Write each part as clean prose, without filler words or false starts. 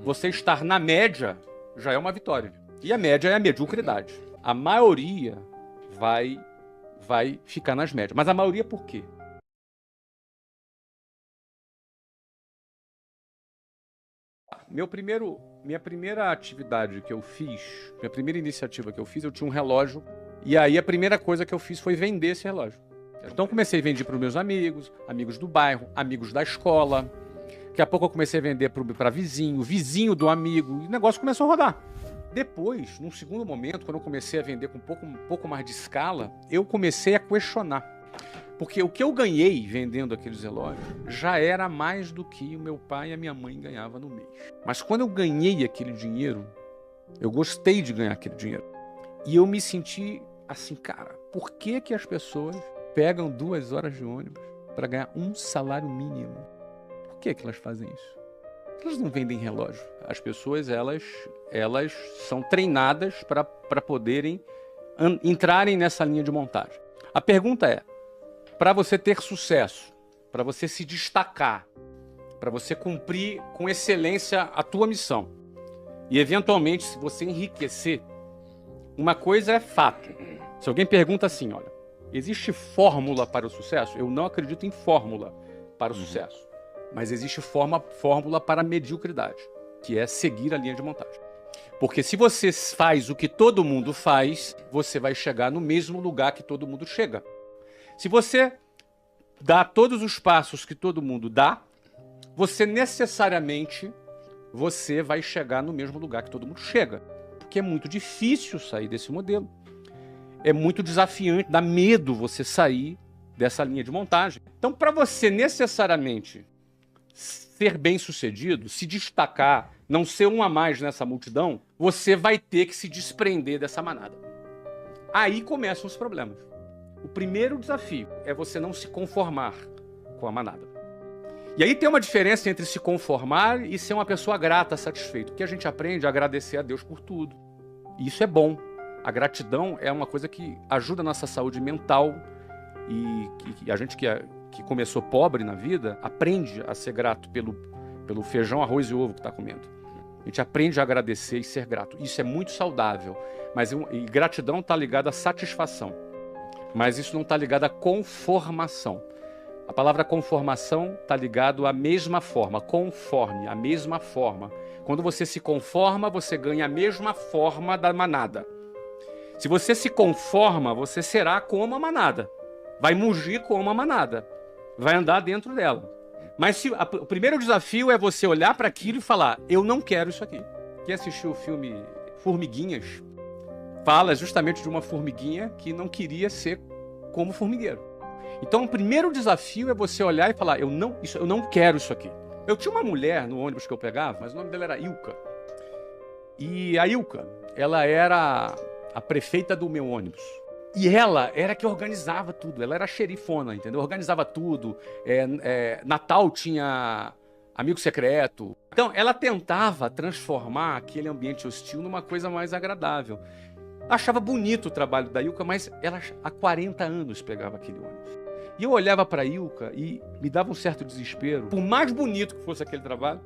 Você estar na média já é uma vitória. E a média é a mediocridade. A maioria vai ficar nas médias. Mas a maioria por quê? Minha primeira atividade que eu fiz, minha primeira iniciativa que eu fiz, eu tinha um relógio. E aí a primeira coisa que eu fiz foi vender esse relógio. Então comecei a vender para os meus amigos, amigos do bairro, amigos da escola. Daqui a pouco eu comecei a vender para vizinho do amigo. E o negócio começou a rodar. Depois, num segundo momento, quando eu comecei a vender com um pouco mais de escala, eu comecei a questionar. Porque o que eu ganhei vendendo aqueles relógios já era mais do que o meu pai e a minha mãe ganhavam no mês. Mas quando eu ganhei aquele dinheiro, eu gostei de ganhar aquele dinheiro. E eu me senti assim, cara, por que que as pessoas pegam 2 horas de ônibus para ganhar um salário mínimo? Por que que elas fazem isso? Elas não vendem relógio. As pessoas, elas são treinadas para poderem entrarem nessa linha de montagem. A pergunta é, para você ter sucesso, para você se destacar, para você cumprir com excelência a tua missão e, eventualmente, se você enriquecer, uma coisa é fato. Se alguém pergunta assim, olha, existe fórmula para o sucesso? Eu não acredito em fórmula para o sucesso. Mas existe fórmula para a mediocridade, que é seguir a linha de montagem. Porque se você faz o que todo mundo faz, você vai chegar no mesmo lugar que todo mundo chega. Se você dá todos os passos que todo mundo dá, você necessariamente vai chegar no mesmo lugar que todo mundo chega. Porque é muito difícil sair desse modelo. É muito desafiante, dá medo você sair dessa linha de montagem. Então, para você necessariamente ser bem-sucedido, se destacar, não ser um a mais nessa multidão, você vai ter que se desprender dessa manada. Aí começam os problemas. O primeiro desafio é você não se conformar com a manada. E aí tem uma diferença entre se conformar e ser uma pessoa grata, satisfeita. Porque a gente aprende a agradecer a Deus por tudo. E isso é bom. A gratidão é uma coisa que ajuda a nossa saúde mental e a gente que começou pobre na vida, aprende a ser grato pelo feijão, arroz e ovo que está comendo. A gente aprende a agradecer e ser grato. Isso é muito saudável. E gratidão está ligada à satisfação. Mas isso não está ligado à conformação. A palavra conformação está ligado à mesma forma, conforme, a mesma forma. Quando você se conforma, você ganha a mesma forma da manada. Se você se conforma, você será como a manada. Vai mugir como a manada. Vai andar dentro dela. Mas o primeiro desafio é você olhar para aquilo e falar, eu não quero isso aqui. Quem assistiu o filme Formiguinhas, fala justamente de uma formiguinha que não queria ser como formigueiro. Então o primeiro desafio é você olhar e falar, eu não quero isso aqui. Eu tinha uma mulher no ônibus que eu pegava, mas o nome dela era Ilka. E a Ilka, ela era a prefeita do meu ônibus. E ela era que organizava tudo, ela era a xerifona, entendeu? Organizava tudo, Natal tinha amigo secreto. Então, ela tentava transformar aquele ambiente hostil numa coisa mais agradável. Achava bonito o trabalho da Ilka, mas ela há 40 anos pegava aquele ônibus. E eu olhava para a Ilka e me dava um certo desespero. Por mais bonito que fosse aquele trabalho,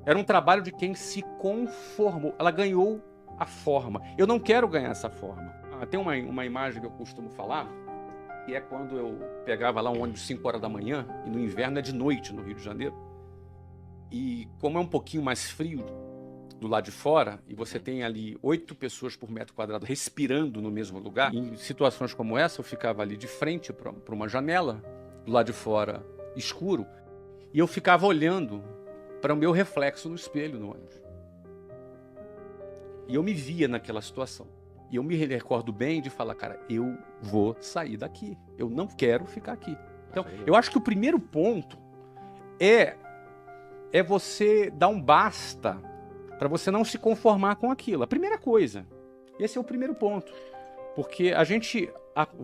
era um trabalho de quem se conformou. Ela ganhou a forma. Eu não quero ganhar essa forma. Tem uma imagem que eu costumo falar, que é quando eu pegava lá um ônibus 5 horas da manhã, e no inverno é de noite no Rio de Janeiro. E como é um pouquinho mais frio do lado de fora, e você tem ali 8 pessoas por metro quadrado respirando no mesmo lugar, em situações como essa, eu ficava ali de frente para uma janela, do lado de fora escuro, e eu ficava olhando para o meu reflexo no espelho no ônibus. E eu me via naquela situação. E eu me recordo bem de falar, cara, eu vou sair daqui. Eu não quero ficar aqui. Então, eu acho que o primeiro ponto é você dar um basta para você não se conformar com aquilo. A primeira coisa. Esse é o primeiro ponto. Porque a gente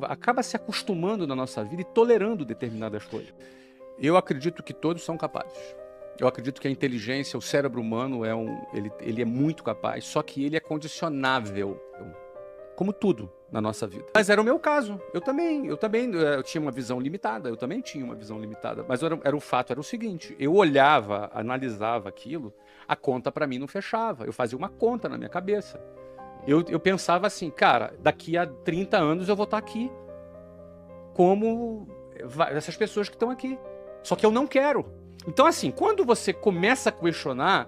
acaba se acostumando na nossa vida e tolerando determinadas coisas. Eu acredito que todos são capazes. Eu acredito que a inteligência, o cérebro humano, ele é muito capaz, só que ele é condicionável. Como tudo. na nossa vida. Mas era o meu caso. Eu tinha uma visão limitada. Eu também tinha uma visão limitada. Mas o fato era o seguinte: eu olhava, analisava aquilo, a conta para mim não fechava. Eu fazia uma conta na minha cabeça. Eu pensava assim, cara, daqui a 30 anos eu vou estar aqui como essas pessoas que estão aqui. Só que eu não quero. Então, assim, quando você começa a questionar,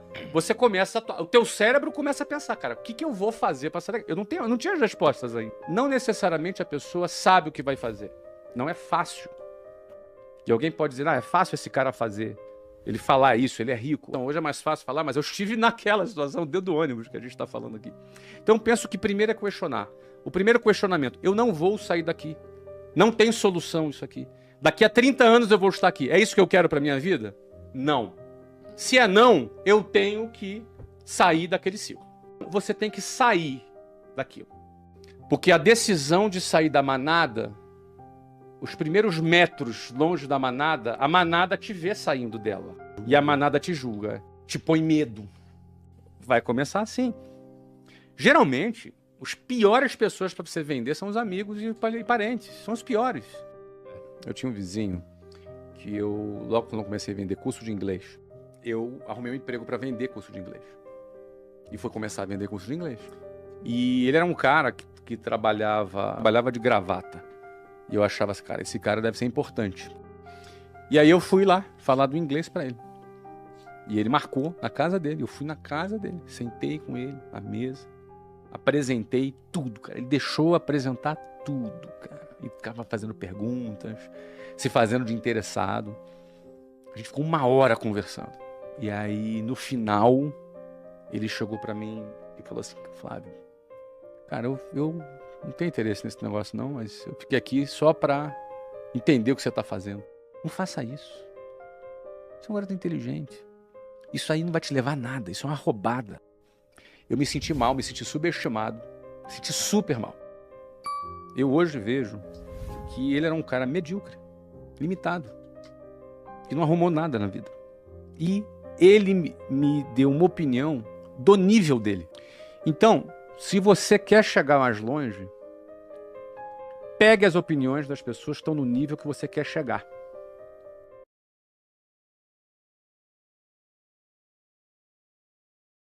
o teu cérebro começa a pensar, cara, o que eu vou fazer para sair daqui? Eu não tinha as respostas aí. Não necessariamente a pessoa sabe o que vai fazer. Não é fácil. E alguém pode dizer, é fácil esse cara fazer. Ele falar isso, ele é rico. Então, hoje é mais fácil falar, mas eu estive naquela situação dentro do ônibus que a gente está falando aqui. Então, penso que primeiro é questionar. O primeiro questionamento, eu não vou sair daqui. Não tem solução isso aqui. Daqui a 30 anos eu vou estar aqui. É isso que eu quero para minha vida? Não. Se é não, eu tenho que sair daquele ciclo. Você tem que sair daquilo. Porque a decisão de sair da manada, os primeiros metros longe da manada, a manada te vê saindo dela. E a manada te julga, te põe medo. Vai começar assim. Geralmente, as piores pessoas para você vender são os amigos e parentes. São os piores. Eu tinha um vizinho que logo quando eu comecei a vender curso de inglês, eu arrumei um emprego para vender curso de inglês. E fui começar a vender curso de inglês. E ele era um cara que trabalhava de gravata. E eu achava assim, cara, esse cara deve ser importante. E aí eu fui lá falar do inglês para ele. E ele marcou na casa dele. Eu fui na casa dele, sentei com ele à mesa, apresentei tudo, cara. Ele deixou apresentar tudo, cara. E ficava fazendo perguntas, se fazendo de interessado. A gente ficou 1 hora conversando. E aí, no final, ele chegou pra mim e falou assim, Flávio, cara, eu não tenho interesse nesse negócio não, mas eu fiquei aqui só pra entender o que você tá fazendo. Não faça isso. Você é um garoto inteligente. Isso aí não vai te levar a nada, isso é uma roubada. Eu me senti mal, me senti subestimado, me senti super mal. Eu hoje vejo que ele era um cara medíocre, limitado, que não arrumou nada na vida. E ele me deu uma opinião do nível dele. Então, se você quer chegar mais longe, pegue as opiniões das pessoas que estão no nível que você quer chegar.